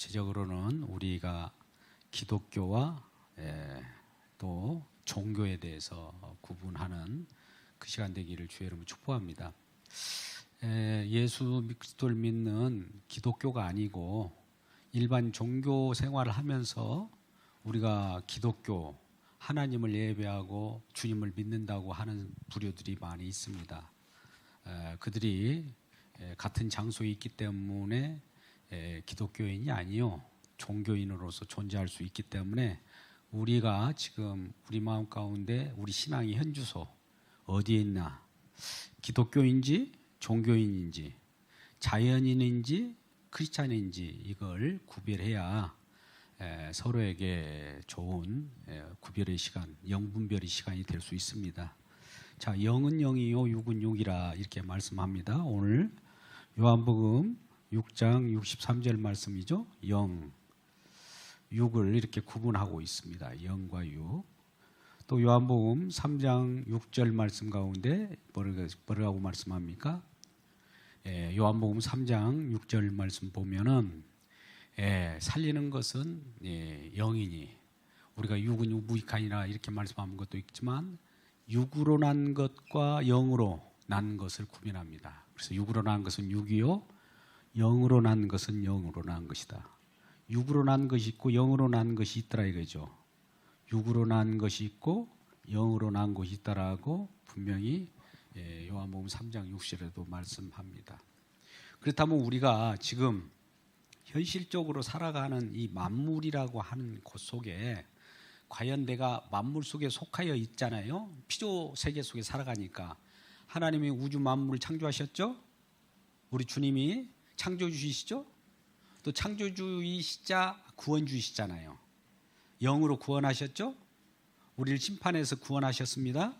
전체적으로는 우리가 기독교와 또 종교에 대해서 구분하는 그 시간 되기를 주의 이름으로 축복합니다. 예수 그리스도를 믿는 기독교가 아니고 일반 종교 생활을 하면서 우리가 기독교, 하나님을 예배하고 주님을 믿는다고 하는 부류들이 많이 있습니다. 그들이 같은 장소에 있기 때문에 기독교인이 아니요 종교인으로서 존재할 수 있기 때문에 우리가 지금 우리 마음 가운데 우리 신앙의 현주소 어디에 있나, 기독교인지 종교인인지 자연인인지 크리스찬인지 이걸 구별해야 서로에게 좋은 구별의 시간, 영분별의 시간이 될 수 있습니다. 자, 영은 영이요 육은 육이라 이렇게 말씀합니다. 오늘 요한복음 6장 63절 말씀이죠. 영, 육을 이렇게 구분하고 있습니다. 영과 육. 또 요한복음 3장 6절 말씀 가운데 뭐라고 말씀합니까? 요한복음 3장 6절 말씀 보면은 살리는 것은 영이니 우리가 육은 무익하니라 이렇게 말씀하는 것도 있지만 육으로 난 것과 영으로 난 것을 구분합니다. 그래서 육으로 난 것은 육이요, 영으로 난 것은 영으로 난 것이다. 육으로 난 것이 있고 영으로 난 것이 있더라 이거죠. 육으로 난 것이 있고 영으로 난 것이 있다라고 분명히 요한복음 3장 6절에도 말씀합니다. 그렇다면 우리가 지금 현실적으로 살아가는 이 만물이라고 하는 곳 속에 과연 내가 만물 속에 속하여 있잖아요. 피조 세계 속에 살아가니까 하나님이 우주 만물을 창조하셨죠. 우리 주님이 창조주이시죠. 또 창조주이시자 구원주이시잖아요. 영으로 구원하셨죠. 우리를 심판해서 구원하셨습니다.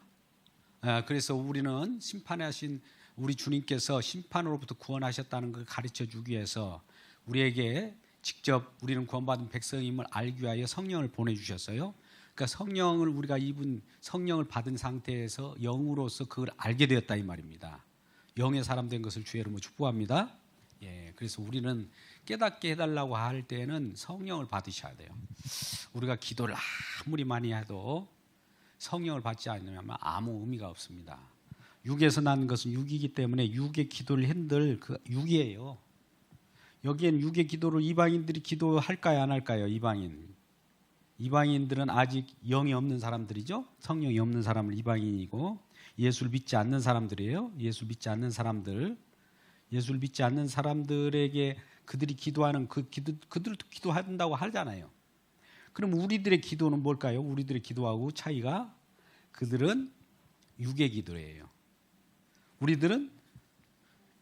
그래서 우리는 심판하신 우리 주님께서 심판으로부터 구원하셨다는 걸 가르쳐주기 위해서 우리에게 직접 우리는 구원받은 백성임을 알기 위하여 성령을 보내주셨어요. 그러니까 성령을 우리가 입은 성령을 받은 상태에서 영으로서 그걸 알게 되었다 이 말입니다. 영의 사람 된 것을 주의 이름으로 축복합니다. 그래서 우리는 깨닫게 해달라고 할 때는 성령을 받으셔야 돼요. 우리가 기도를 아무리 많이 해도 성령을 받지 않으면 아무 의미가 없습니다. 육에서 난 것은 육이기 때문에 육의 기도를 흔들 그 육이에요. 여기엔 육의 기도를 이방인들이 기도할까요 안 할까요? 이방인들은 아직 영이 없는 사람들이죠. 성령이 없는 사람을 이방인이고 예수를 믿지 않는 사람들이에요. 예수를 믿지 않는 사람들에게 그들이 기도하는 그들도 기도한다고 하잖아요. 그럼 우리들의 기도는 뭘까요? 우리들의 기도하고 차이가 그들은 육의 기도예요. 우리들은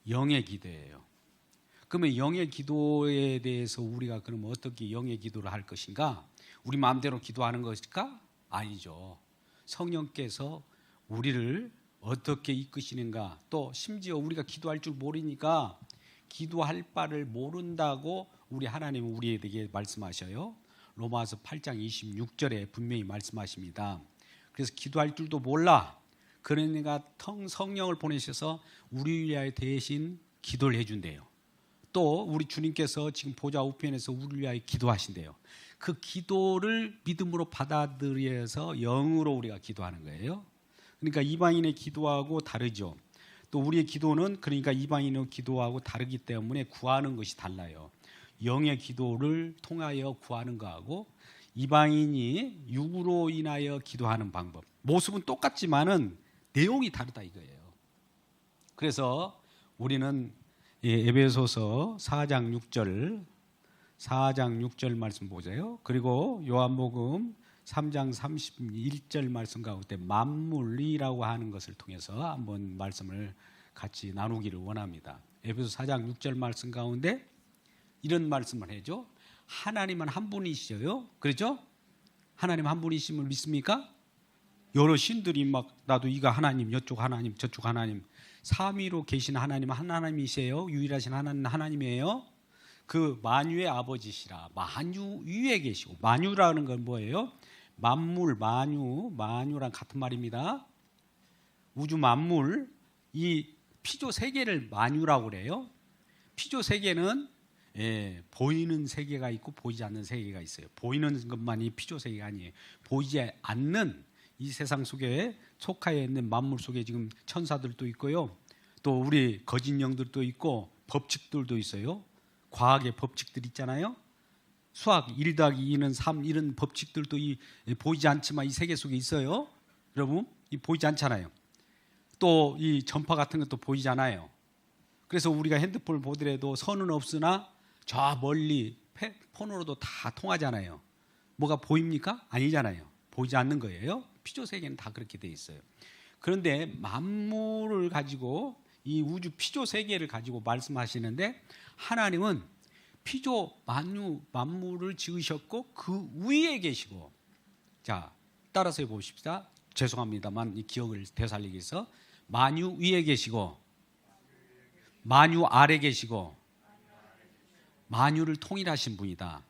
영의 기도예요. 그러면 영의 기도에 대해서 우리가 그러면 어떻게 영의 기도를 할 것인가? 우리 마음대로 기도하는 것일까? 아니죠. 성령께서 우리를 어떻게 이끄시는가? 또 심지어 우리가 기도할 줄 모르니까 기도할 바를 모른다고 우리 하나님은 우리에게 말씀하셔요. 로마서 8장 26절에 분명히 말씀하십니다. 그래서 기도할 줄도 몰라. 그러니까 성령을 보내셔서 우리 위하여 대신 기도를 해준대요. 또 우리 주님께서 지금 보좌 우편에서 우리를 위하여 기도하신대요. 그 기도를 믿음으로 받아들여서 영으로 우리가 기도하는 거예요. 그러니까 이방인의 기도하고 다르죠. 또 우리의 기도는 그러니까 이방인의 기도하고 다르기 때문에 구하는 것이 달라요. 영의 기도를 통하여 구하는 거하고 이방인이 육으로 인하여 기도하는 방법, 모습은 똑같지만은 내용이 다르다 이거예요. 그래서 우리는 에베소서 4장 6절 말씀 보세요. 그리고 요한복음 3장 31절 말씀 가운데 만물이라고 하는 것을 통해서 한번 말씀을 같이 나누기를 원합니다. 에베소 4장 6절 말씀 가운데 이런 말씀을 해죠. 하나님은 한 분이시죠. 그렇죠? 하나님 한 분이심을 믿습니까? 여러 신들이 막 나도 이가 하나님, 이쪽 하나님, 저쪽 하나님, 삼위로 계신 하나님 하나님이세요. 유일하신 하나님이에요. 그 만유의 아버지시라. 만유 위에 계시고, 만유라는 건 뭐예요? 만물, 만유랑 같은 말입니다. 우주 만물, 이 피조 세계를 만유라고 그래요. 피조 세계는 보이는 세계가 있고 보이지 않는 세계가 있어요. 보이는 것만이 피조 세계가 아니에요. 보이지 않는 이 세상 속에 속하여 있는 만물 속에 지금 천사들도 있고요. 또 우리 거짓 영들도 있고 법칙들도 있어요. 과학의 법칙들 있잖아요. 수학 1 더하기 2는 3 이런 법칙들도 보이지 않지만 이 세계 속에 있어요. 여러분, 이 보이지 않잖아요. 또 이 전파 같은 것도 보이잖아요. 그래서 우리가 핸드폰을 보더라도 선은 없으나 저 멀리 폰으로도 다 통하잖아요. 뭐가 보입니까? 아니잖아요. 보이지 않는 거예요. 피조 세계는 다 그렇게 돼 있어요. 그런데 만물을 가지고 이 우주 피조 세계를 가지고 말씀하시는데 하나님은 피조 만물을 지으셨고 그 위에 계시고, 자 따라서 해보십시다. 죄송합니다만 이 기억을 되살리기 위해서 만유 위에 계시고 만유 아래 계시고 만유를 통일하신 분이다.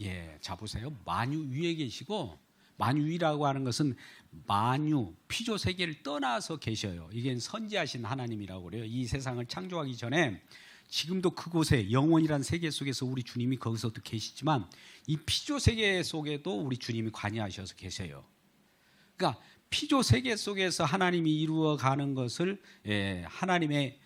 예, 자 보세요. 만유 위에 계시고, 만유 위라고 하는 것은 만유 피조 세계를 떠나서 계셔요. 이게 선지하신 하나님이라고 그래요. 이 세상을 창조하기 전에 지금도 그곳에 영원이란 세계 속에서 우리 주님이 거기서도 계시지만 이 피조 세계 속에도 우리 주님이 관여하셔서 계세요. 그러니까 피조 세계 속에서 하나님이 이루어가는 것을 하나님의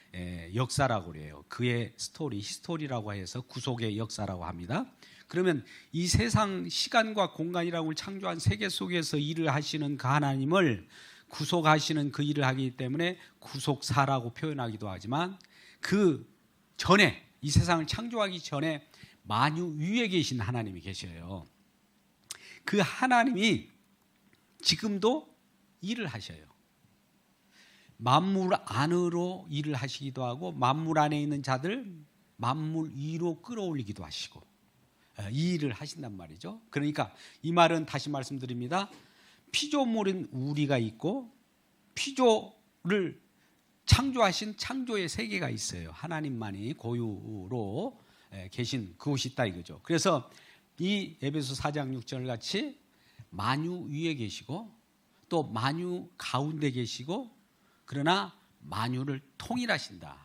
역사라고 그래요. 그의 스토리, 히스토리라고 해서 구속의 역사라고 합니다. 그러면 이 세상 시간과 공간이라고 창조한 세계 속에서 일을 하시는 그 하나님을 구속하시는 그 일을 하기 때문에 구속사라고 표현하기도 하지만 그 전에 이 세상을 창조하기 전에 만유 위에 계신 하나님이 계셔요. 그 하나님이 지금도 일을 하셔요. 만물 안으로 일을 하시기도 하고 만물 안에 있는 자들 만물 위로 끌어올리기도 하시고 이 일을 하신단 말이죠. 그러니까 이 말은 다시 말씀드립니다. 피조물인 우리가 있고 피조를 창조하신 창조의 세계가 있어요. 하나님만이 고유로 계신 그곳이 있다 이거죠. 그래서 이 에베소 4장 6절 같이 만유 위에 계시고 또 만유 가운데 계시고 그러나 만유를 통일하신다.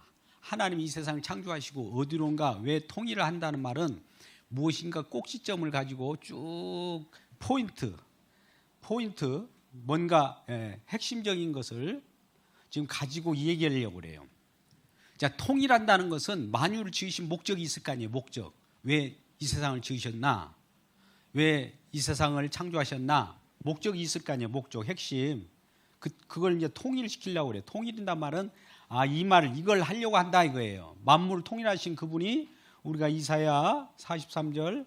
하나님이 이 세상을 창조하시고 어디론가 왜 통일을 한다는 말은 무엇인가 꼭지점을 가지고 쭉 포인트 뭔가 핵심적인 것을 지금 가지고 얘기하려고 그래요. 자, 통일한다는 것은 만유를 지으신 목적이 있을 거 아니에요. 목적. 왜 이 세상을 지으셨나? 왜 이 세상을 창조하셨나? 목적이 있을 거 아니에요. 목적, 핵심. 그걸 이제 통일시키려고 그래요. 통일한다는 말은 이 말을 이걸 하려고 한다 이거예요. 만물을 통일하신 그분이 우리가 이사야 43장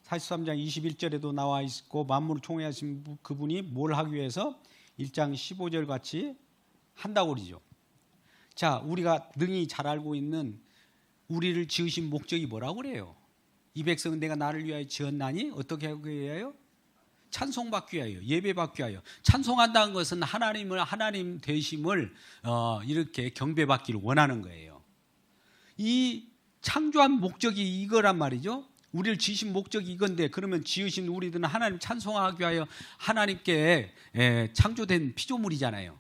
21절에도 나와 있고 만물을 통일하신 그분이 뭘 하기 위해서 1장 15절 같이 한다고 그러죠. 자, 우리가 능히 잘 알고 있는 우리를 지으신 목적이 뭐라고 그래요? 이 백성은 내가 나를 위하여 지었나니 어떻게 하기 위하여? 찬송받기 위하여, 예배받기 위하여. 찬송한다는 것은 하나님 되심을 이렇게 경배받기를 원하는 거예요. 이 창조한 목적이 이거란 말이죠. 우리를 지으신 목적이 이건데 그러면 지으신 우리들은 하나님 찬송하기 위하여 하나님께 창조된 피조물이잖아요.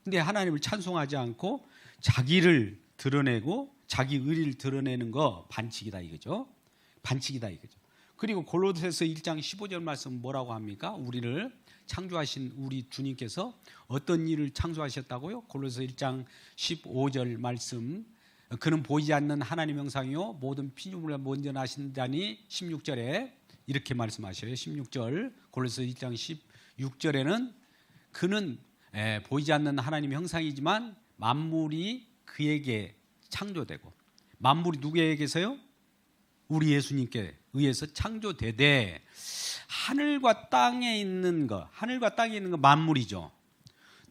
근데 하나님을 찬송하지 않고 자기를 드러내고 자기 의리를 드러내는 거 반칙이다 이거죠. 반칙이다 이거죠. 그리고 골로새서 1장 15절 말씀 뭐라고 합니까? 우리를 창조하신 우리 주님께서 어떤 일을 창조하셨다고요? 골로새서 1장 15절 말씀 그는 보이지 않는 하나님 형상이요 모든 피조물을 먼저 나신다니 16절에 이렇게 말씀하셔요. 16절 골로새서 1장 16절에는 그는 보이지 않는 하나님 형상이지만 만물이 그에게 창조되고 만물이 누구에게서요? 우리 예수님께 의해서 창조되되 하늘과 땅에 있는 것 만물이죠.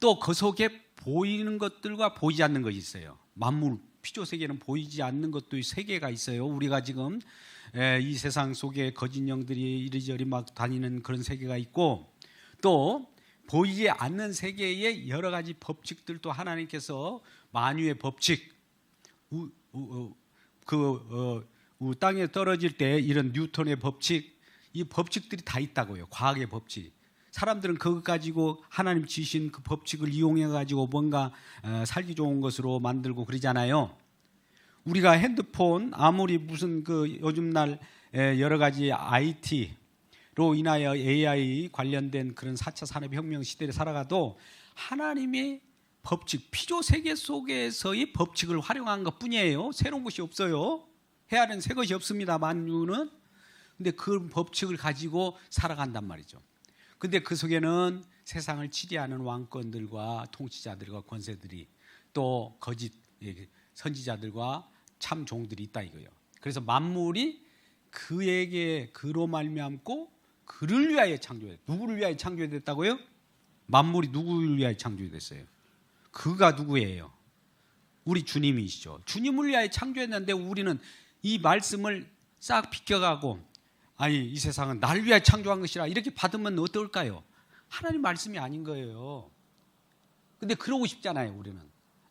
또 그 속에 보이는 것들과 보이지 않는 것이 있어요. 만물 피조 세계는 보이지 않는 것도 세계가 있어요. 우리가 지금 이 세상 속에 거짓 영들이 이리저리 막 다니는 그런 세계가 있고 또 보이지 않는 세계의 여러 가지 법칙들도 하나님께서 만유의 법칙 땅에 떨어질 때 이런 뉴턴의 법칙 이 법칙들이 다 있다고요. 과학의 법칙. 사람들은 그것 가지고 하나님 지신 그 법칙을 이용해 가지고 뭔가 살기 좋은 것으로 만들고 그러잖아요. 우리가 핸드폰 아무리 무슨 요즘 날 여러 가지 IT로 인하여 AI 관련된 그런 4차 산업혁명 시대를 살아가도 하나님의 법칙, 피조 세계 속에서의 법칙을 활용한 것뿐이에요. 새로운 것이 없어요. 해야는 새 것이 없습니다. 만유는. 근데 그 법칙을 가지고 살아간단 말이죠. 근데 그 속에는 세상을 치리하는 왕권들과 통치자들과 권세들이 또 거짓 선지자들과 참 종들이 있다 이거예요. 그래서 만물이 그로 말미암고 그를 위하여 창조됐다. 누구를 위하여 창조됐다고요? 만물이 누구를 위하여 창조됐어요? 그가 누구예요? 우리 주님이시죠. 주님을 위하여 창조했는데 우리는 이 말씀을 싹 비껴가고 아니 이 세상은 나를 위하여 창조한 것이라 이렇게 받으면 어떨까요? 하나님 말씀이 아닌 거예요. 근데 그러고 싶잖아요. 우리는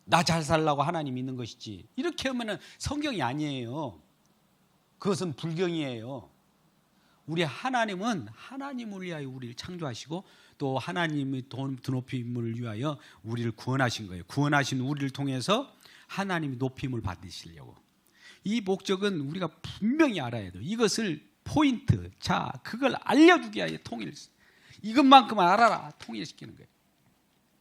나 잘 살라고 하나님 있는 것이지 이렇게 하면 성경이 아니에요. 그것은 불경이에요. 우리 하나님은 하나님을 위하여 우리를 창조하시고 또 하나님의 드높임을 위하여 우리를 구원하신 거예요. 구원하신 우리를 통해서 하나님이 높임을 받으시려고. 이 목적은 우리가 분명히 알아야 돼요. 이것을 포인트, 자 그걸 알려주기 위하여 이것만큼만 알아라 통일시키는 거예요.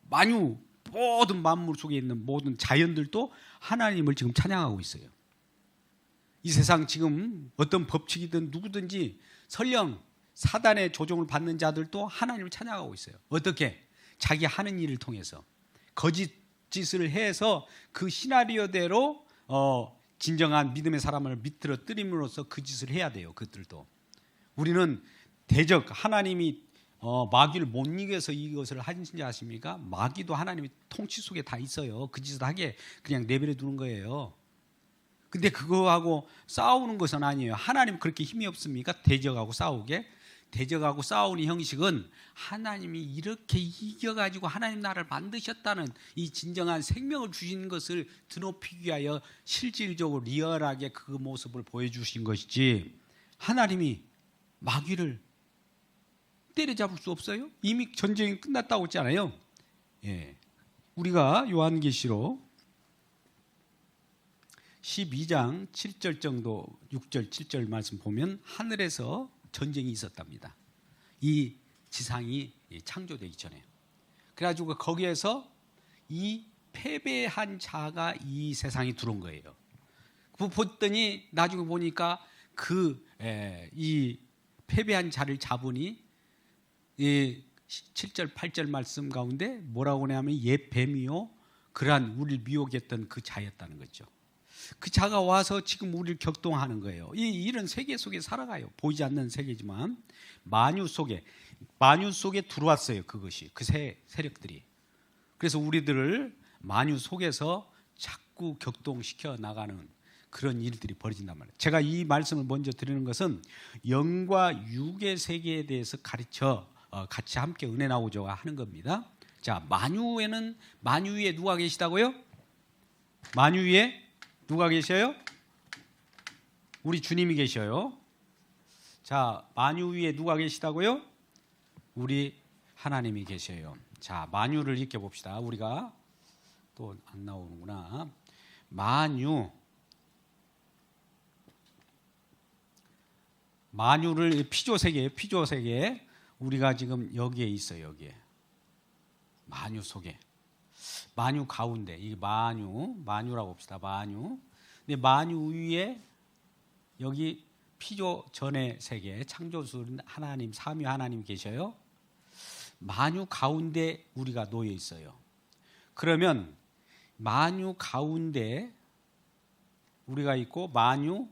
만유 모든 만물 속에 있는 모든 자연들도 하나님을 지금 찬양하고 있어요. 이 세상 지금 어떤 법칙이든 누구든지 설령 사단의 조종을 받는 자들도 하나님을 찬양하고 있어요. 어떻게? 자기 하는 일을 통해서 거짓 짓을 해서 그 시나리오대로 진정한 믿음의 사람을 밑들어뜨림으로써 그 짓을 해야 돼요. 그들도. 우리는 대적 하나님이 마귀를 못 이겨서 이것을 하신지 아십니까? 마귀도 하나님의 통치 속에 다 있어요. 그 짓을 하게 그냥 내버려 두는 거예요. 근데 그거하고 싸우는 것은 아니에요. 하나님 그렇게 힘이 없습니까? 대적하고 싸우게. 대적하고 싸우는 형식은 하나님이 이렇게 이겨가지고 하나님 나라를 만드셨다는 이 진정한 생명을 주신 것을 드높이기 위하여 실질적으로 리얼하게 그 모습을 보여주신 것이지 하나님이 마귀를 때려잡을 수 없어요? 이미 전쟁이 끝났다고 했잖아요. 예. 우리가 요한계시록 12장 7절 정도 6절 7절 말씀 보면 하늘에서 전쟁이 있었답니다. 이 지상이 창조되기 전에. 그래가지고 거기에서 이 패배한 자가 이 세상에 들어온 거예요. 보더니 나중에 보니까 이 패배한 자를 잡으니 이 7절 8절 말씀 가운데 뭐라고 하냐면 옛 뱀이요 그러한 우리를 미혹했던 그 자였다는 거죠. 그 자가 와서 지금 우리를 격동하는 거예요. 이런 세계 속에 살아가요. 보이지 않는 세계지만 만유 속에 들어왔어요. 그것이 그 세력들이. 그래서 우리들을 만유 속에서 자꾸 격동시켜 나가는 그런 일들이 벌어진단 말이에요. 제가 이 말씀을 먼저 드리는 것은 영과 육의 세계에 대해서 같이 함께 은혜 나오자고 하는 겁니다. 자, 만유 위에 누가 계시다고요? 만유 위에 누가 계셔요? 우리 주님이 계셔요. 자, 만유 위에 누가 계시다고요? 우리 하나님이 계셔요. 자, 만유를 읽게 봅시다. 우리가 또 안 나오는구나. 만유를 피조 세계 우리가 지금 여기에 있어요. 여기에 만유 속에 만유 가운데 이 만유라고 봅시다. 만유. 근데 만유 위에 여기 피조 전의 세계 창조주 하나님 삼위 하나님 계셔요. 만유 가운데 우리가 놓여 있어요. 그러면 만유 가운데 우리가 있고 만유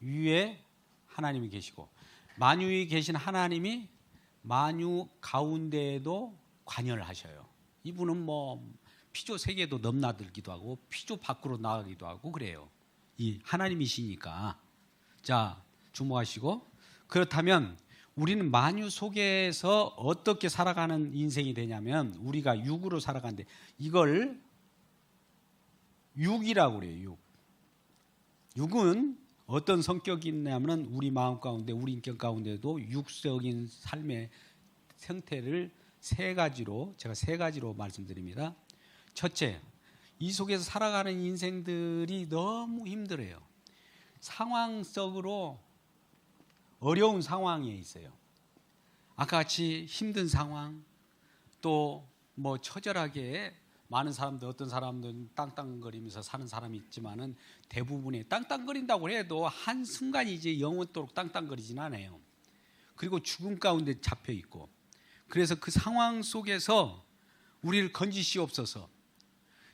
위에 하나님이 계시고 만유 위에 계신 하나님이 만유 가운데에도 관여를 하셔요. 이분은 피조 세계도 넘나들기도 하고 피조 밖으로 나가기도 하고 그래요. 이 하나님이시니까. 자, 주목하시고. 그렇다면 우리는 만유 속에서 어떻게 살아가는 인생이 되냐면 우리가 육으로 살아가는데 이걸 육이라고 그래요. 육은 어떤 성격이 있냐면 우리 마음 가운데 우리 인격 가운데도 육적인 삶의 형태를 제가 세 가지로 말씀드립니다. 첫째, 이 속에서 살아가는 인생들이 너무 힘들어요. 상황적으로 어려운 상황에 있어요. 아까 같이 힘든 상황, 또 뭐 처절하게 많은 사람들, 어떤 사람들은 땅땅거리면서 사는 사람이 있지만은 대부분이 땅땅거린다고 해도 한 순간이 이제 영원토록 땅땅거리진 않아요. 그리고 죽음 가운데 잡혀 있고, 그래서 그 상황 속에서 우리를 건지시옵소서.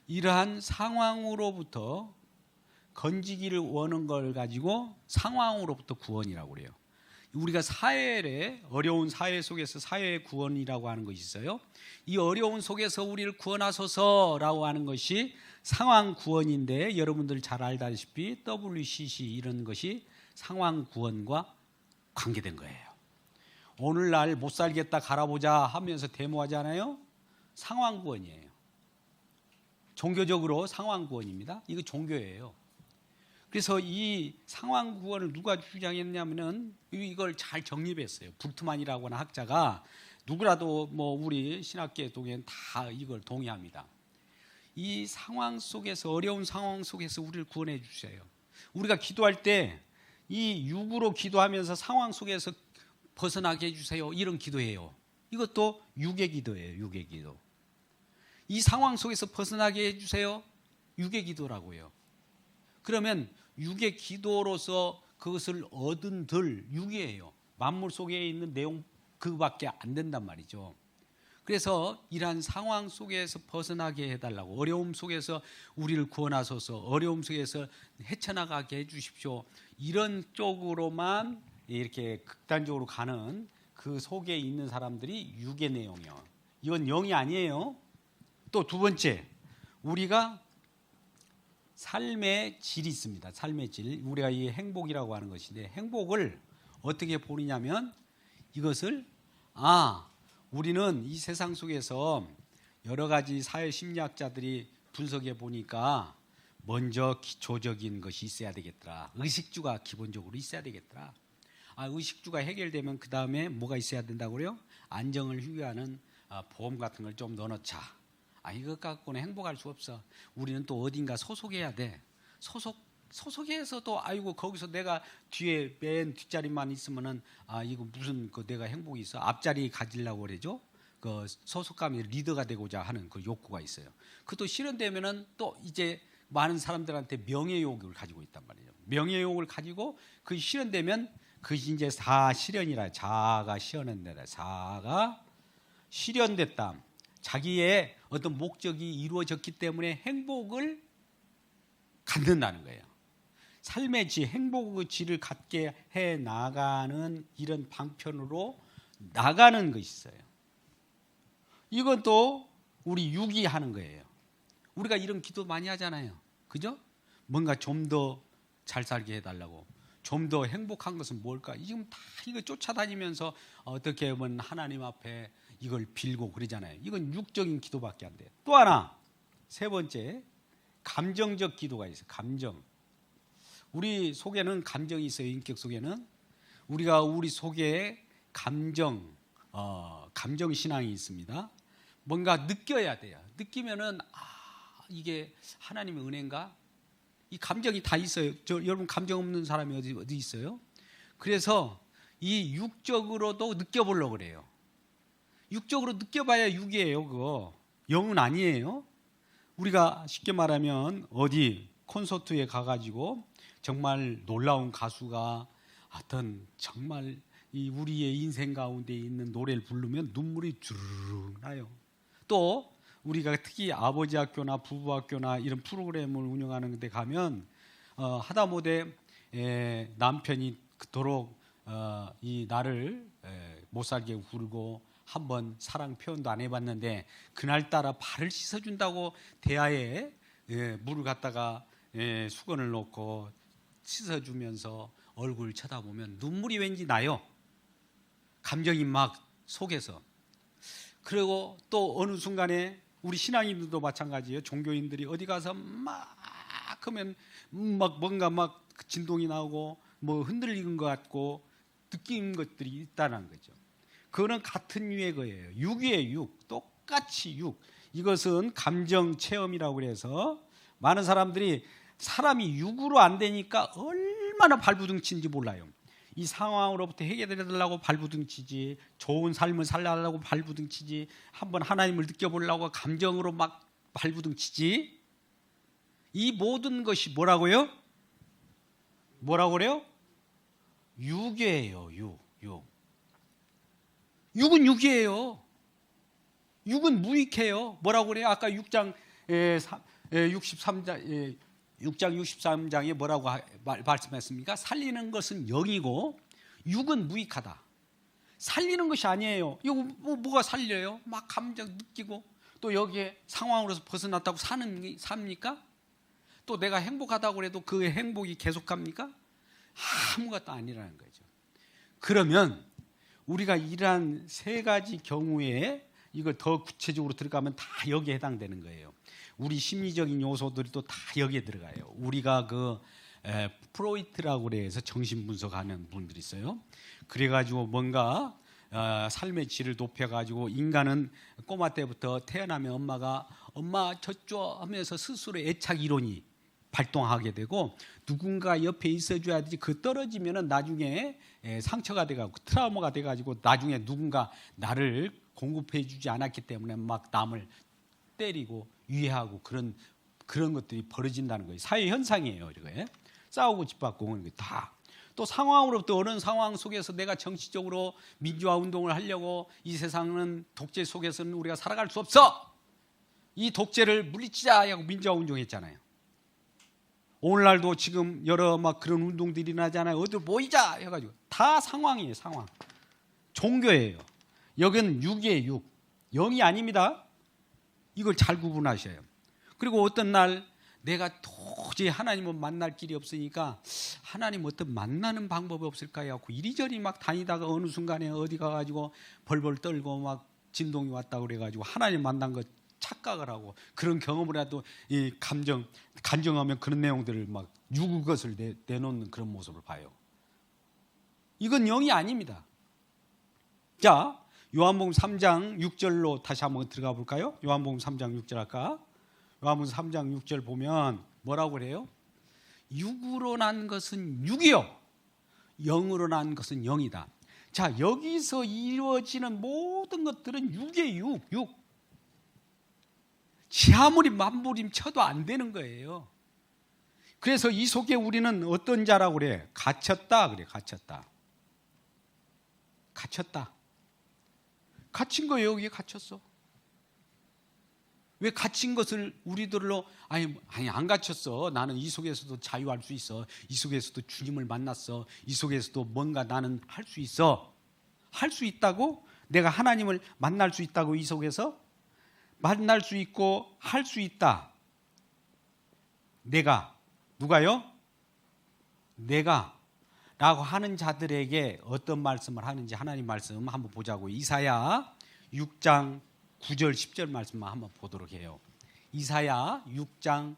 이러한 상황으로부터 건지기를 원하는 걸 가지고 상황으로부터 구원이라고 그래요. 우리가 사회의 어려운 사회 속에서 사회의 구원이라고 하는 것이 있어요. 이 어려운 속에서 우리를 구원하소서라고 하는 것이 상황 구원인데, 여러분들 잘 알다시피 WCC 이런 것이 상황 구원과 관계된 거예요. 오늘날 못 살겠다 갈아보자 하면서 데모하잖아요. 상황 구원이에요. 종교적으로 상황 구원입니다. 이거 종교예요. 그래서 이 상황 구원을 누가 주장했냐면은 이걸 잘 정립했어요. 불트만이라고 하는 학자가, 누구라도 뭐 우리 신학계 동엔 다 이걸 동의합니다. 이 상황 속에서, 어려운 상황 속에서 우리를 구원해 주세요. 우리가 기도할 때 이 육으로 기도하면서 상황 속에서 벗어나게 해주세요, 이런 기도예요. 이것도 육의 기도예요. 육의 기도. 이 상황 속에서 벗어나게 해주세요, 육의 기도라고요. 그러면 육의 기도로서 그것을 얻은 들 육이에요. 만물 속에 있는 내용 그밖에 안 된단 말이죠. 그래서 이러한 상황 속에서 벗어나게 해달라고, 어려움 속에서 우리를 구원하소서, 어려움 속에서 헤쳐나가게 해주십시오, 이런 쪽으로만 이렇게 극단적으로 가는 그 속에 있는 사람들이 육의 내용이에요. 이건 영이 아니에요. 또 두 번째, 우리가 삶의 질이 있습니다. 삶의 질. 우리가 이 행복이라고 하는 것인데, 행복을 어떻게 보느냐면, 이것을 우리는 이 세상 속에서 여러 가지 사회 심리학자들이 분석해 보니까 먼저 기초적인 것이 있어야 되겠더라. 의식주가 기본적으로 있어야 되겠더라. 의식주가 해결되면 그 다음에 뭐가 있어야 된다고요? 안정을 휴게하는 보험 같은 걸 좀 넣어놓자. 이것 갖고는 행복할 수 없어. 우리는 또 어딘가 소속해야 돼. 소속해서도 거기서 내가 뒤에 맨 뒷자리만 있으면은 이거 무슨 내가 행복이 있어? 앞자리 가지려고 그러죠. 그 소속감이 리더가 되고자 하는 그 욕구가 있어요. 그것도 실현되면은 또 이제 많은 사람들한테 명예욕을 가지고 있단 말이에요. 명예욕을 가지고 그 실현되면 그것이 이제 사실현이라, 자아가 실현된다. 자아가 실현됐다. 자기의 어떤 목적이 이루어졌기 때문에 행복을 갖는다는 거예요. 삶의 질, 행복의 질을 갖게 해 나가는 이런 방편으로 나가는 것이 있어요. 이건 또 우리 육이 하는 거예요. 우리가 이런 기도 많이 하잖아요. 그죠? 뭔가 좀 더 잘 살게 해달라고, 좀 더 행복한 것은 뭘까? 지금 다 이거 쫓아다니면서 어떻게 보면 하나님 앞에 이걸 빌고 그러잖아요. 이건 육적인 기도밖에 안 돼요. 또 하나, 세 번째, 감정적 기도가 있어요. 감정. 우리 속에는 감정이 있어요. 인격 속에는 우리가 우리 속에 감정 신앙이 있습니다. 뭔가 느껴야 돼요. 느끼면은 이게 하나님의 은혜인가? 이 감정이 다 있어요. 여러분 감정 없는 사람이 어디 있어요? 그래서 이 육적으로도 느껴보려고 그래요. 육적으로 느껴봐야 육이에요. 그거 영은 아니에요. 우리가 쉽게 말하면 어디 콘서트에 가가지고 정말 놀라운 가수가 어떤 정말 이 우리의 인생 가운데 있는 노래를 부르면 눈물이 주르륵 나요. 또 우리가 특히 아버지 학교나 부부 학교나 이런 프로그램을 운영하는 데 가면 하다못해 남편이 그토록 이 나를 못 살게 굴고 한번 사랑 표현도 안 해봤는데 그날따라 발을 씻어준다고 대야에 물을 갖다가 수건을 놓고 씻어주면서 얼굴 쳐다보면 눈물이 왠지 나요. 감정이 막 속에서. 그리고 또 어느 순간에 우리 신앙인들도 마찬가지예요. 종교인들이 어디 가서 막 하면 막 뭔가 막 진동이 나오고 뭐 흔들리는 것 같고 느끼는 것들이 있다는 거죠. 그거는 같은 유의 거예요. 육이에요. 육. 똑같이 육. 이것은 감정 체험이라고 그래서 많은 사람들이 사람이 육으로 안 되니까 얼마나 발부둥치인지 몰라요. 이 상황으로부터 해결해달라고 발부둥치지, 좋은 삶을 살려달라고 발부둥치지, 한번 하나님을 느껴보려고 감정으로 막 발부둥치지. 이 모든 것이 뭐라고요? 뭐라고 그래요? 육이에요. 육은 육이에요. 육은 무익해요. 뭐라고 그래요? 아까 6장 63장에 뭐라고 말씀했습니까? 살리는 것은 영이고 육은 무익하다. 살리는 것이 아니에요. 이거 뭐가 살려요? 막 감정 느끼고 또 여기에 상황으로서 벗어났다고 삽니까? 또 내가 행복하다고 해도 그 행복이 계속 갑니까? 아무것도 아니라는 거죠. 그러면 우리가 이러한 세 가지 경우에 이걸 더 구체적으로 들어가면 다 여기에 해당되는 거예요. 우리 심리적인 요소들이 또 다 여기에 들어가요. 우리가 프로이트라고 그래서 정신 분석하는 분들이 있어요. 그래가지고 뭔가 삶의 질을 높여가지고 인간은 꼬마 때부터 태어나면 엄마가 엄마 젖줘 하면서 스스로 애착 이론이 발동하게 되고 누군가 옆에 있어줘야 되지. 그 떨어지면은 나중에 상처가 돼가지고 트라우마가 돼가지고 나중에 누군가 나를 공급해주지 않았기 때문에 막 남을 때리고 위해하고 그런 것들이 벌어진다는 거예요. 사회 현상이에요. 이거에 싸우고 집받고 그런 게 다. 또 상황으로부터 어느 상황 속에서 내가 정치적으로 민주화 운동을 하려고 이 세상은 독재 속에서는 우리가 살아갈 수 없어. 이 독재를 물리치자 하고 민주화 운동했잖아요. 오늘날도 지금 여러 막 그런 운동들이 나잖아요. 어디 모이자 해가지고 다 상황이에요. 상황. 종교예요. 여기는 육이에요. 육. 영이 아닙니다. 이걸 잘 구분하셔요. 그리고 어떤 날 내가 도저히 하나님을 만날 길이 없으니까 하나님 어떤 만나는 방법이 없을까 하고 이리저리 막 다니다가 어느 순간에 어디 가가지고 벌벌 떨고 막 진동이 왔다고 그래가지고 하나님 만난 것 착각을 하고 그런 경험을 해도 이 간증하면 그런 내용들을 막 육의 것을 내놓는 그런 모습을 봐요. 이건 영이 아닙니다. 자, 요한복음 3장 6절로 다시 한번 들어가 볼까요? 요한복음 3장 6절 아까 요한복음 3장 6절 보면 뭐라고 그래요? 육으로 난 것은 육이요, 영으로 난 것은 영이다. 자, 여기서 이루어지는 모든 것들은 육이에요. 육. 아무리 만부림쳐도 안 되는 거예요. 그래서 이 속에 우리는 어떤 자라고 그래? 갇혔다 그래. 갇혔다. 갇힌 거예요. 여기에 갇혔어. 왜 갇힌 것을 우리들로 아니 안 갇혔어. 나는 이 속에서도 자유할 수 있어. 이 속에서도 주님을 만났어. 이 속에서도 뭔가 나는 할 수 있어. 할 수 있다고? 내가 하나님을 만날 수 있다고? 이 속에서 만날 수 있고 할 수 있다. 내가 누가요? 내가 라고 하는 자들에게 어떤 말씀을 하는지 하나님 말씀 한번 보자고. 이사야 6장 9절 10절 말씀만 한번 보도록 해요. 이사야 6장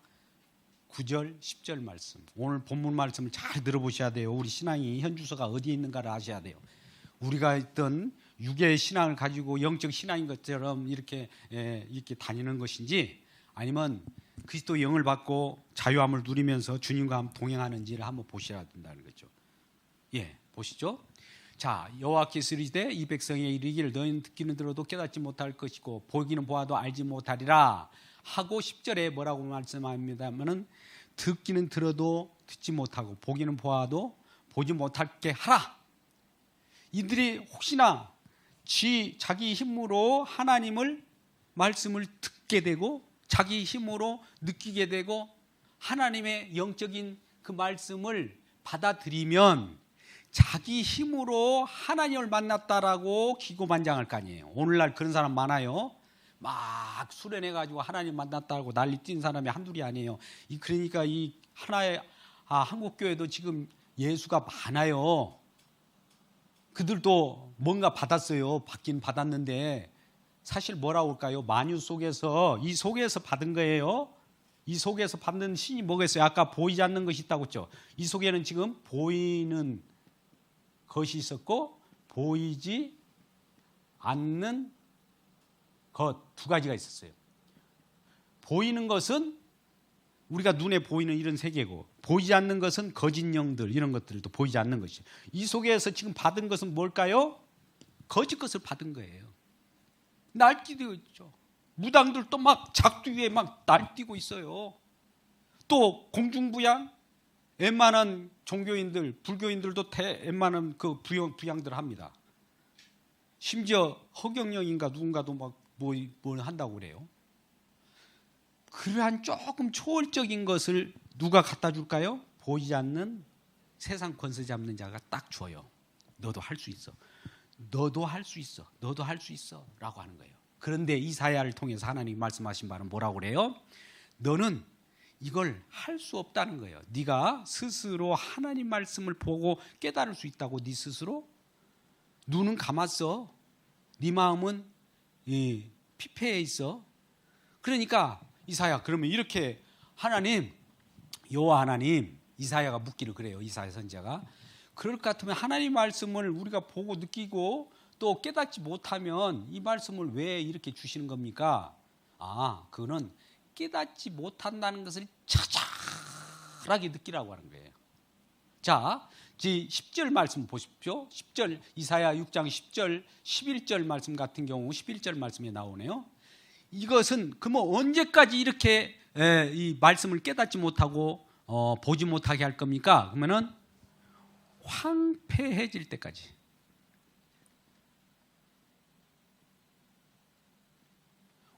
9절 10절 말씀. 오늘 본문 말씀을 잘 들어보셔야 돼요. 우리 신앙이 현주소가 어디에 있는가를 아셔야 돼요. 우리가 있던 육의 신앙을 가지고 영적 신앙인 것처럼 이렇게 다니는 것인지 아니면 그리스도의 영을 받고 자유함을 누리면서 주님과 함께 동행하는지를 한번 보셔야 된다는 거죠. 예, 보시죠. 자, 여호와께서 이르시되 이 백성에 이르기를 너희는 듣기는 들어도 깨닫지 못할 것이고 보기는 보아도 알지 못하리라 하고 10절에 뭐라고 말씀합니다면은 듣기는 들어도 듣지 못하고 보기는 보아도 보지 못할게 하라. 이들이 혹시나 자기 힘으로 하나님을 말씀을 듣게 되고 자기 힘으로 느끼게 되고 하나님의 영적인 그 말씀을 받아들이면 자기 힘으로 하나님을 만났다라고 기고만장할 거 아니에요. 오늘날 그런 사람 많아요. 막 수련해가지고 하나님 만났다고 난리 뛴 사람이 한둘이 아니에요. 그러니까 이 하나의 한국교회도 지금 예수가 많아요. 그들도 뭔가 받았어요. 받긴 받았는데 사실 뭐라고 할까요? 만유 속에서 이 속에서 받은 거예요. 이 속에서 받는 신이 뭐겠어요? 아까 보이지 않는 것이 있다고 했죠. 이 속에는 지금 보이는 것이 있었고 보이지 않는 것 두 가지가 있었어요. 보이는 것은 우리가 눈에 보이는 이런 세계고, 보이지 않는 것은 거짓 영들, 이런 것들도 보이지 않는 것이. 이 속에서 지금 받은 것은 뭘까요? 거짓 것을 받은 거예요. 날뛰고 있죠. 무당들도 막 작두 위에 막 날뛰고 있어요. 또 공중부양, 웬만한 종교인들, 불교인들도 웬만한 그 부양들 합니다. 심지어 허경영인가 누군가도 막 뭘 한다고 그래요. 그러한 조금 초월적인 것을 누가 갖다 줄까요? 보이지 않는 세상 권세 잡는 자가 딱 줘요. 너도 할 수 있어. 너도 할 수 있어. 너도 할 수 있어. 라고 하는 거예요. 그런데 이사야를 통해서 하나님이 말씀하신 바는 뭐라고 그래요? 너는 이걸 할 수 없다는 거예요. 네가 스스로 하나님 말씀을 보고 깨달을 수 있다고. 네 스스로 눈은 감았어. 네 마음은 피폐해 있어. 그러니까 이사야, 그러면 이렇게 하나님, 여호와 하나님, 이사야가 묻기를 그래요. 이사야 선지자가 그럴 것 같으면 하나님 말씀을 우리가 보고 느끼고 또 깨닫지 못하면 이 말씀을 왜 이렇게 주시는 겁니까? 그거는 깨닫지 못한다는 것을 처절하게 느끼라고 하는 거예요. 자, 10절 말씀 보십시오. 10절, 이사야 6장 10절, 11절 말씀 같은 경우 11절 말씀에 나오네요. 이것은 그러면 언제까지 이렇게 이 말씀을 깨닫지 못하고 보지 못하게 할 겁니까? 그러면은 황폐해질 때까지.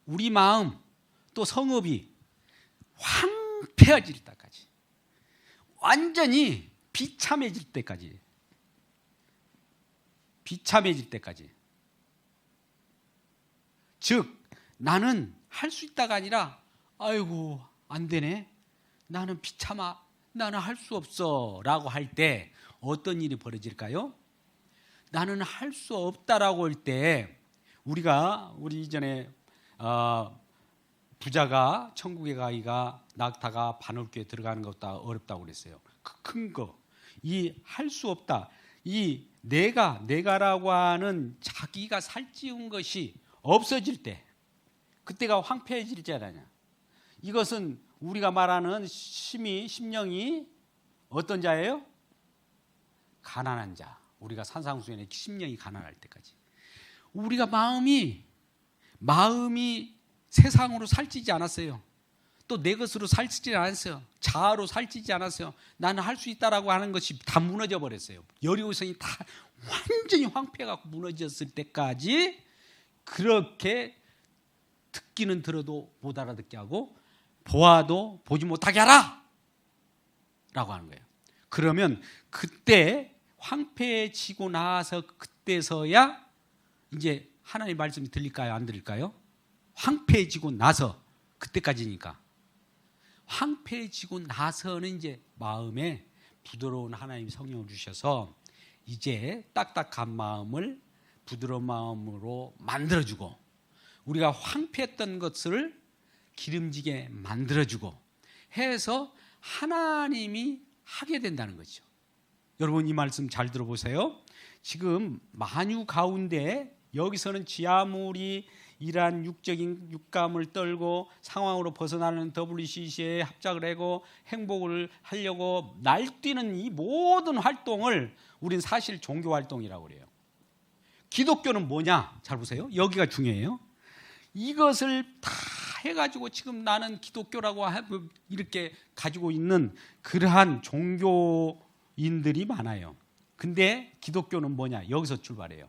우리 마음 또 성읍이 황폐해질 때까지, 완전히 비참해질 때까지, 비참해질 때까지. 즉 나는 할 수 있다가 아니라 아이고 안 되네, 나는 비참하, 나는 할 수 없어 라고 할 때 어떤 일이 벌어질까요? 나는 할 수 없다라고 할 때 우리 이전에 부자가 천국에 가기가 낙타가 바늘귀에 들어가는 것보다 어렵다고 그랬어요. 그 큰 거, 이 할 수 없다, 이 내가라고 하는 자기가 살찌운 것이 없어질 때, 그때가 황폐해지잖아요. 이것은 우리가 말하는 심령이 어떤 자예요? 가난한 자. 우리가 산상수훈의 심령이 가난할 때까지. 우리가 마음이 세상으로 살찌지 않았어요. 또 내 것으로 살찌지 않았어요. 자아로 살찌지 않았어요. 나는 할 수 있다라고 하는 것이 다 무너져 버렸어요. 여리고성이 다 완전히 황폐해갖고 무너졌을 때까지 그렇게 듣기는 들어도 못 알아듣게 하고 보아도 보지 못하게 하라 라고 하는 거예요. 그러면 그때 황폐해지고 나서 그때서야 이제 하나님의 말씀이 들릴까요? 안 들릴까요? 황폐해지고 나서, 그때까지니까. 황폐해지고 나서는 이제 마음에 부드러운 하나님 성령을 주셔서 이제 딱딱한 마음을 부드러운 마음으로 만들어주고, 우리가 황폐했던 것을 기름지게 만들어주고 해서 하나님이 하게 된다는 거죠. 여러분 이 말씀 잘 들어보세요. 지금 만유 가운데 여기서는 지하물이 이러한 육적인 육감을 떨고 상황으로 벗어나는 WCC에 합작을 하고 행복을 하려고 날뛰는 이 모든 활동을 우린 사실 종교 활동이라고 그래요. 기독교는 뭐냐? 잘 보세요. 여기가 중요해요. 이것을 다 해가지고 지금 나는 기독교라고 이렇게 가지고 있는 그러한 종교인들이 많아요. 근데 기독교는 뭐냐? 여기서 출발해요.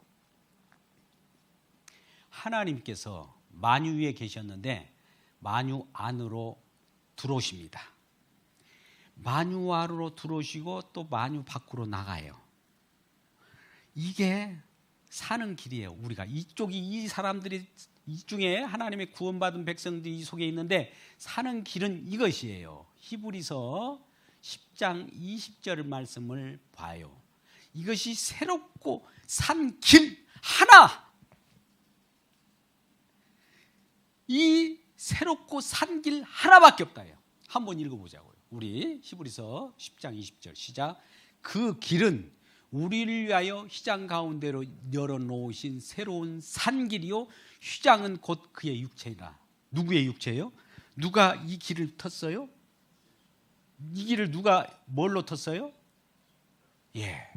하나님께서 만유 위에 계셨는데 만유 안으로 들어오십니다. 만유 안으로 들어오시고 또 만유 밖으로 나가요. 이게 사는 길이에요. 우리가 이쪽이, 이 사람들이 이 중에 하나님의 구원받은 백성들이 이 속에 있는데 사는 길은 이것이에요. 히브리서 10장 20절 말씀을 봐요. 이것이 새롭고 산 길 하나, 이 새롭고 산 길 하나밖에 없다요. 한번 읽어보자고요. 우리 히브리서 10장 20절 시작. 그 길은 우리를 위하여 휘장 가운데로 열어놓으신 새로운 산 길이요, 휘장은 곧 그의 육체이라. 누구의 육체예요? 누가 이 길을 텄어요? 이 길을 누가 뭘로 텄어요? 예.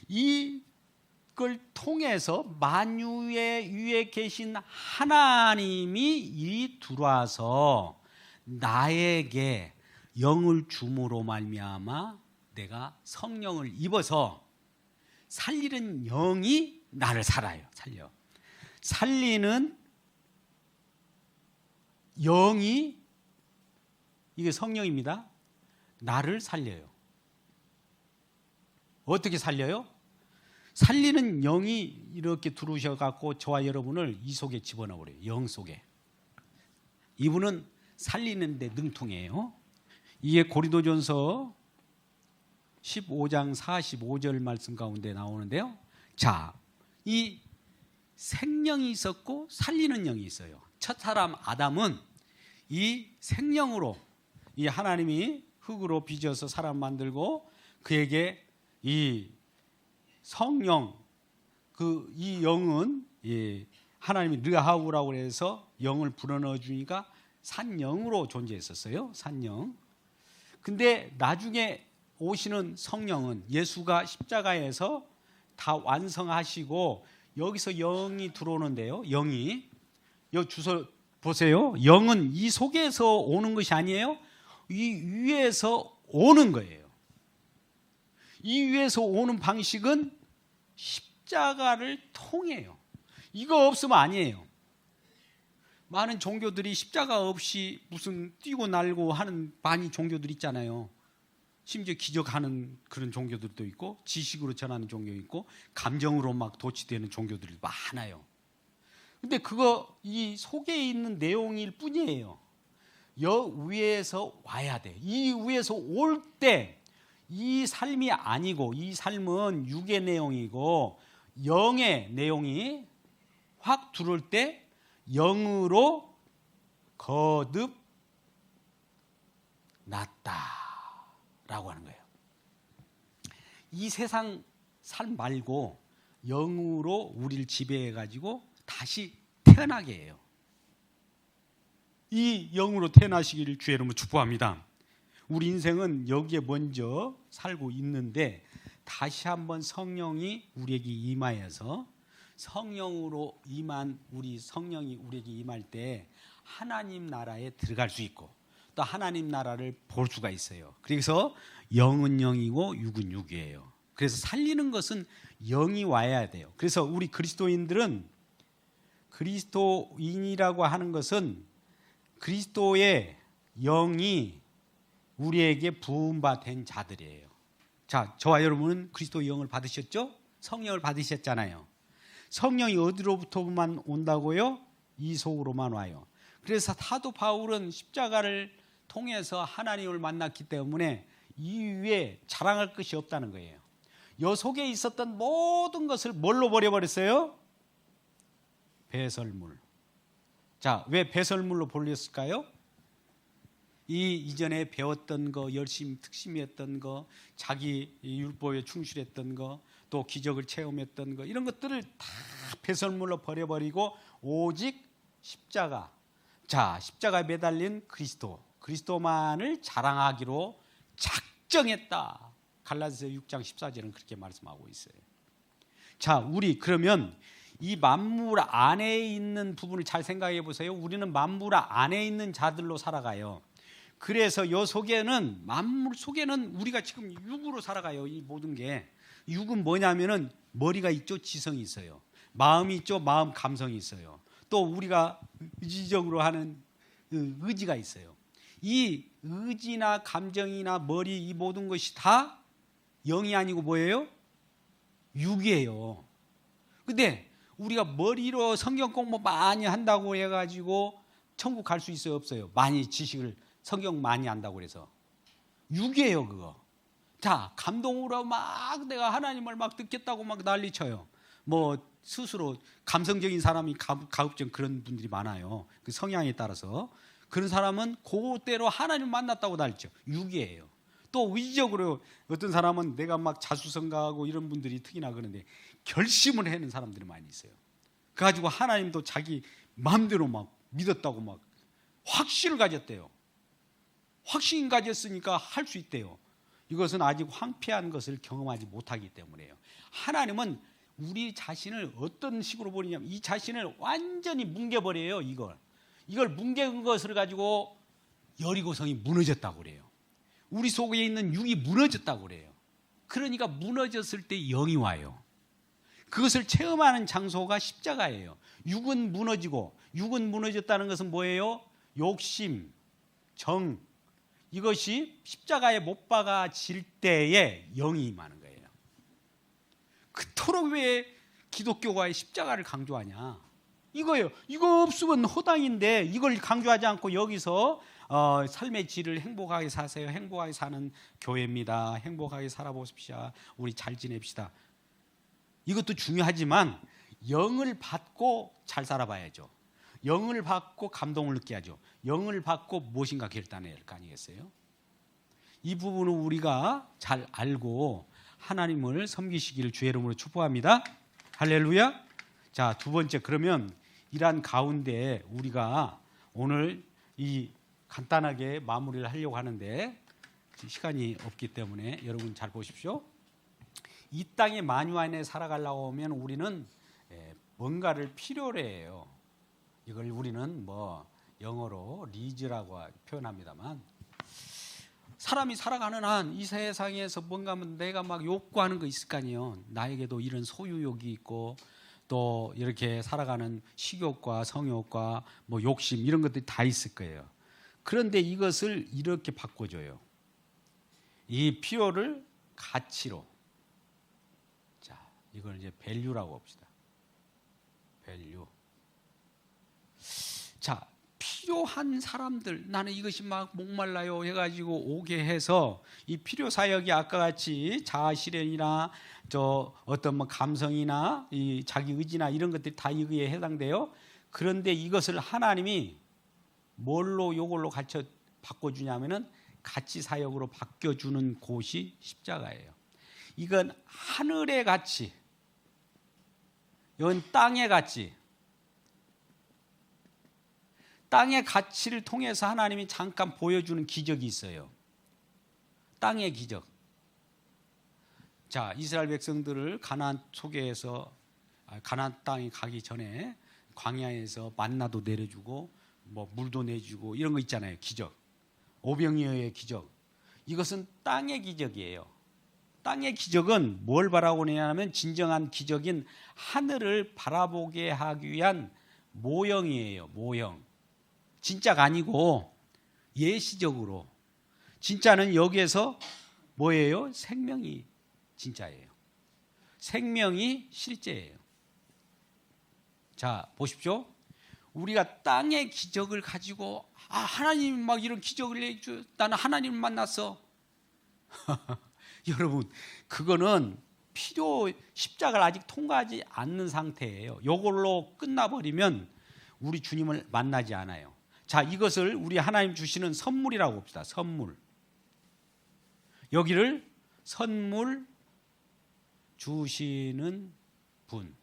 이걸 통해서 만유의 위에 계신 하나님이 이 들어와서 나에게 영을 줌으로 말미암아 내가 성령을 입어서 살리는 영이 나를 살려. 살리는 영이 이게 성령입니다. 나를 살려요. 어떻게 살려요? 살리는 영이 이렇게 들어오셔갖고 저와 여러분을 이 속에 집어넣어버려요. 영 속에. 이분은 살리는 데 능통해요. 이게 고린도전서 15장 45절 말씀 가운데 나오는데요. 자, 이 생명이 있었고 살리는 영이 있어요. 첫 사람 아담은 이 생명으로 이 하나님이 흙으로 빚어서 사람 만들고 그에게 이 성령 이 영은 하나님이 르하우라고 해서 영을 불어넣어 주니까 산영으로 존재했었어요. 산영. 근데 나중에 오시는 성령은 예수가 십자가에서 다 완성하시고 여기서 영이 들어오는데요. 영이 여기 주소 보세요. 영은 이 속에서 오는 것이 아니에요. 이 위에서 오는 거예요. 이 위에서 오는 방식은 십자가를 통해요. 이거 없으면 아니에요. 많은 종교들이 십자가 없이 무슨 뛰고 날고 하는 많이 종교들 있잖아요. 심지어 기적하는 그런 종교들도 있고 지식으로 전하는 종교 있고 감정으로 막 도취되는 종교들이 많아요. 근데 그거 이 속에 있는 내용일 뿐이에요. 여 위에서 와야 돼. 이 위에서 올 때 이 삶이 아니고 이 삶은 육의 내용이고 영의 내용이 확 들어올 때 영으로 거듭 났다라고 하는 거예요. 이 세상 삶 말고 영으로 우리를 지배해 가지고 다시 태어나게 해요. 이 영으로 태어나시기를 주의 이름으로 축복합니다. 우리 인생은 여기에 먼저 살고 있는데 다시 한번 성령이 우리에게 임하여서 성령으로 임한 우리 성령이 우리에게 임할 때 하나님 나라에 들어갈 수 있고 또 하나님 나라를 볼 수가 있어요. 그래서 영은 영이고 육은 육이에요. 그래서 살리는 것은 영이 와야 돼요. 그래서 우리 그리스도인들은 그리스도인이라고 하는 것은 그리스도의 영이 우리에게 부음받은 자들이에요. 자, 저와 여러분은 그리스도의 영을 받으셨죠? 성령을 받으셨잖아요. 성령이 어디로부터만 온다고요? 이 속으로만 와요. 그래서 사도 바울은 십자가를 통해서 하나님을 만났기 때문에 이 위에 자랑할 것이 없다는 거예요. 요 속에 있었던 모든 것을 뭘로 버려버렸어요? 배설물. 자, 왜 배설물로 버렸을까요? 이전에 배웠던 거, 열심히 특심했던 거, 자기 율법에 충실했던 거, 또 기적을 체험했던 거 이런 것들을 다 배설물로 버려버리고 오직 십자가. 자, 십자가에 매달린 그리스도만을 자랑하기로 작정했다. 갈라디아서 6장 14절은 그렇게 말씀하고 있어요. 자, 우리 그러면 이 만물 안에 있는 부분을 잘 생각해 보세요. 우리는 만물 안에 있는 자들로 살아가요. 그래서 요 속에는 만물 속에는 우리가 지금 육으로 살아가요. 이 모든 게 육은 뭐냐면은 머리가 있죠, 지성이 있어요. 마음이 있죠, 마음 감성이 있어요. 또 우리가 의지적으로 하는 의지가 있어요. 이 의지나 감정이나 머리 이 모든 것이 다 영이 아니고 뭐예요? 육이에요. 근데 우리가 머리로 성경 공부 많이 한다고 해가지고 천국 갈 수 있어요, 없어요? 많이 지식을 성경 많이 안다고 그래서 육이에요, 그거. 자, 감동으로 막 내가 하나님을 막 듣겠다고 막 난리쳐요. 뭐 스스로 감성적인 사람이 가급적 그런 분들이 많아요. 그 성향에 따라서 그런 사람은 그대로 하나님 만났다고 난리쳐. 육이에요. 또 의지적으로 어떤 사람은 내가 막 자수성가하고 이런 분들이 특히나 그런데 결심을 해는 사람들이 많이 있어요. 그래가지고 하나님도 자기 마음대로 막 믿었다고 막 확신을 가졌대요. 확신 가졌으니까 할 수 있대요. 이것은 아직 황폐한 것을 경험하지 못하기 때문에요. 하나님은 우리 자신을 어떤 식으로 보느냐면 이 자신을 완전히 뭉개버려요. 이걸 뭉개은 것을 가지고 여리고성이 무너졌다고 그래요. 우리 속에 있는 육이 무너졌다고 그래요. 그러니까 무너졌을 때 영이 와요. 그것을 체험하는 장소가 십자가예요. 육은 무너졌다는 것은 뭐예요? 욕심, 정, 이것이 십자가에 못 박아질 때에 영이 임하는 거예요. 그토록 왜 기독교가 십자가를 강조하냐? 이거예요. 이거 없으면 허당인데 이걸 강조하지 않고 여기서 삶의 질을 행복하게 사세요. 행복하게 사는 교회입니다. 행복하게 살아보십시오. 우리 잘 지냅시다. 이것도 중요하지만 영을 받고 잘 살아봐야죠. 영을 받고 감동을 느껴야죠. 영을 받고 무엇인가 결단해야 할 거 아니겠어요? 이 부분을 우리가 잘 알고 하나님을 섬기시기를 주의 이름으로 축복합니다. 할렐루야. 자, 두 번째, 그러면 이러한 가운데 우리가 오늘 이 간단하게 마무리를 하려고 하는데 시간이 없기 때문에 여러분 잘 보십시오. 이 땅의 만유 안에 살아가려고 하면 우리는 뭔가를 필요로 해요. 이걸 우리는 영어로 리즈라고 표현합니다만, 사람이 살아가는 한 이 세상에서 뭔가 내가 막 욕구하는 거 있을 거 아니에요. 나에게도 이런 소유욕이 있고 또 이렇게 살아가는 식욕과 성욕과 욕심 이런 것들이 다 있을 거예요. 그런데 이것을 이렇게 바꿔줘요. 이 필요를 가치로. 자, 이걸 이제 밸류라고 합시다. 밸류. 자, 필요한 사람들, 나는 이것이 막 목말라요 해가지고 오게 해서 이 필요 사역이 아까 같이 자아 실현이나 어떤 감성이나 이 자기 의지나 이런 것들이 다 여기에 해당돼요. 그런데 이것을 하나님이 요걸로 같이 바꿔주냐면은 가치 사역으로 바뀌어주는 곳이 십자가예요. 이건 하늘의 가치, 이건 땅의 가치. 땅의 가치를 통해서 하나님이 잠깐 보여주는 기적이 있어요. 땅의 기적. 자, 이스라엘 백성들을 가나안 땅에 가기 전에 광야에서 만나도 내려주고 물도 내주고 이런 거 있잖아요. 기적. 오병이어의 기적. 이것은 땅의 기적이에요. 땅의 기적은 뭘 바라보느냐면 진정한 기적인 하늘을 바라보게 하기 위한 모형이에요. 모형. 진짜가 아니고 예시적으로. 진짜는 여기에서 뭐예요? 생명이 진짜예요. 생명이 실제예요. 자, 보십시오. 우리가 땅의 기적을 가지고 하나님 막 이런 기적을 해줘. 나는 하나님을 만났어. 여러분, 그거는 십자가를 아직 통과하지 않는 상태예요. 이걸로 끝나버리면 우리 주님을 만나지 않아요. 자, 이것을 우리 하나님 주시는 선물이라고 봅시다. 선물. 여기를 선물 주시는 분.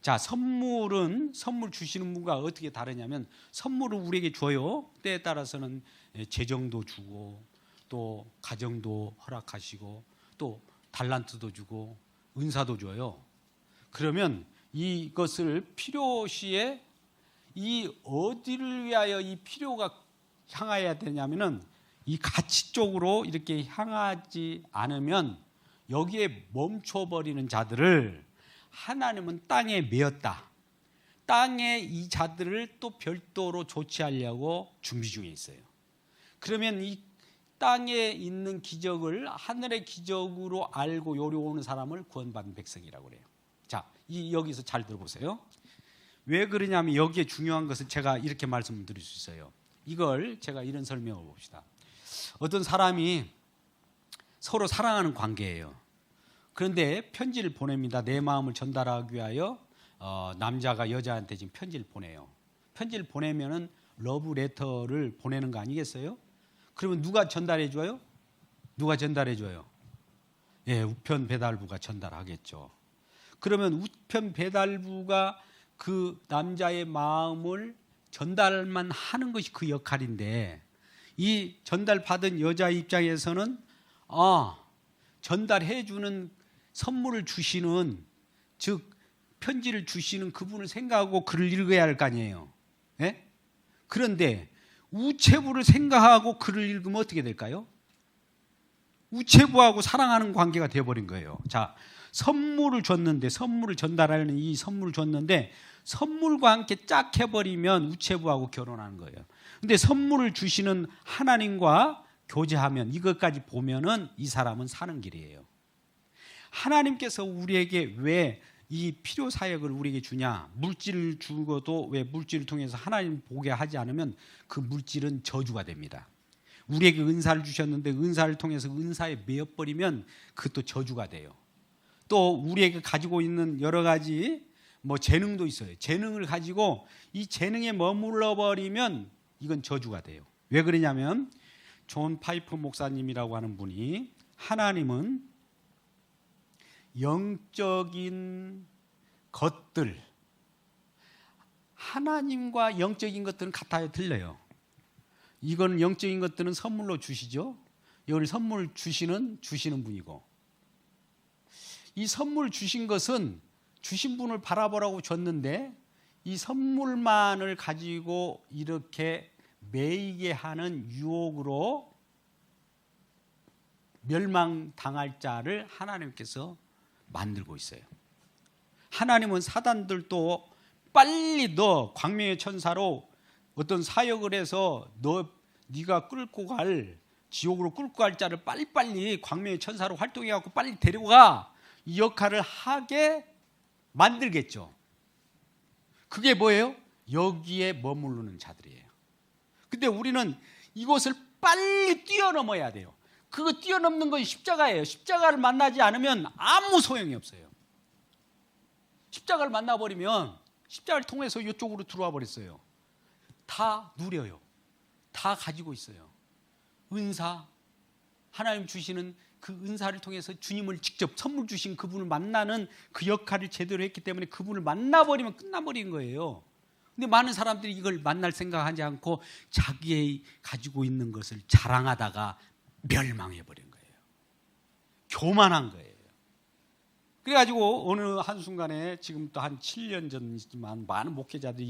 자, 선물 주시는 분과 어떻게 다르냐면, 선물을 우리에게 줘요. 때에 따라서는 재정도 주고 또 가정도 허락하시고 또 달란트도 주고 은사도 줘요. 그러면 이것을 필요시에 이 어디를 위하여 이 필요가 향해야 되냐면은 이 가치 쪽으로 이렇게 향하지 않으면 여기에 멈춰버리는 자들을 하나님은 땅에 메었다. 땅에 이 자들을 또 별도로 조치하려고 준비 중에 있어요. 그러면 이 땅에 있는 기적을 하늘의 기적으로 알고 요리오는 사람을 구원받은 백성이라고 그래요. 자, 여기서 잘 들어보세요. 왜 그러냐면 여기에 중요한 것은 제가 이렇게 말씀드릴 수 있어요. 이걸 제가 이런 설명을 봅시다. 어떤 사람이 서로 사랑하는 관계예요. 그런데 편지를 보냅니다. 내 마음을 전달하기 위하여 남자가 여자한테 지금 편지를 보내요. 편지를 보내면은 러브레터를 보내는 거 아니겠어요? 그러면 누가 전달해 줘요? 누가 전달해 줘요? 예, 우편 배달부가 전달하겠죠. 그러면 우편 배달부가 그 남자의 마음을 전달만 하는 것이 그 역할인데 이 전달받은 여자 입장에서는 전달해 주는 선물을 주시는 즉 편지를 주시는 그분을 생각하고 글을 읽어야 할 거 아니에요. 예? 그런데 우체부를 생각하고 글을 읽으면 어떻게 될까요? 우체부하고 사랑하는 관계가 되어버린 거예요. 자, 선물을 줬는데 선물을 전달하는 이 선물을 줬는데 선물과 함께 짝 해버리면 우체부하고 결혼하는 거예요. 근데 선물을 주시는 하나님과 교제하면 이것까지 보면은 이 사람은 사는 길이에요. 하나님께서 우리에게 왜 이 필요 사역을 우리에게 주냐? 물질을 주고도 왜 물질을 통해서 하나님 보게 하지 않으면 그 물질은 저주가 됩니다. 우리에게 은사를 주셨는데 은사를 통해서 은사에 매여버리면 그것도 저주가 돼요. 또 우리에게 가지고 있는 여러 가지 재능도 있어요. 재능을 가지고 이 재능에 머물러 버리면 이건 저주가 돼요. 왜 그러냐면 존 파이프 목사님이라고 하는 분이 하나님은 영적인 것들, 하나님과 영적인 것들은 같아요, 틀려요. 이건 영적인 것들은 선물로 주시죠. 이걸 선물 주시는 분이고 이 선물 주신 것은 주신 분을 바라보라고 줬는데 이 선물만을 가지고 이렇게 매이게 하는 유혹으로 멸망당할 자를 하나님께서 만들고 있어요. 하나님은 사단들도 빨리 너 광명의 천사로 어떤 사역을 해서 네가 끌고 갈 지옥으로 끌고 갈 자를 빨리빨리 광명의 천사로 활동해 갖고 빨리 데려가 이 역할을 하게 만들겠죠. 그게 뭐예요? 여기에 머무르는 자들이에요. 근데 우리는 이것을 빨리 뛰어넘어야 돼요. 그거 뛰어넘는 건 십자가예요. 십자가를 만나지 않으면 아무 소용이 없어요. 십자가를 만나버리면 십자가를 통해서 이쪽으로 들어와 버렸어요. 다 누려요. 다 가지고 있어요. 은사, 하나님 주시는 그 은사를 통해서 주님을 직접 선물 주신 그분을 만나는 그 역할을 제대로 했기 때문에 그분을 만나버리면 끝나버린 거예요. 근데 많은 사람들이 이걸 만날 생각하지 않고 자기의 가지고 있는 것을 자랑하다가 멸망해버린 거예요. 교만한 거예요. 그래가지고 어느 한순간에 지금 또 한 7년 전이지만 많은 목회자들이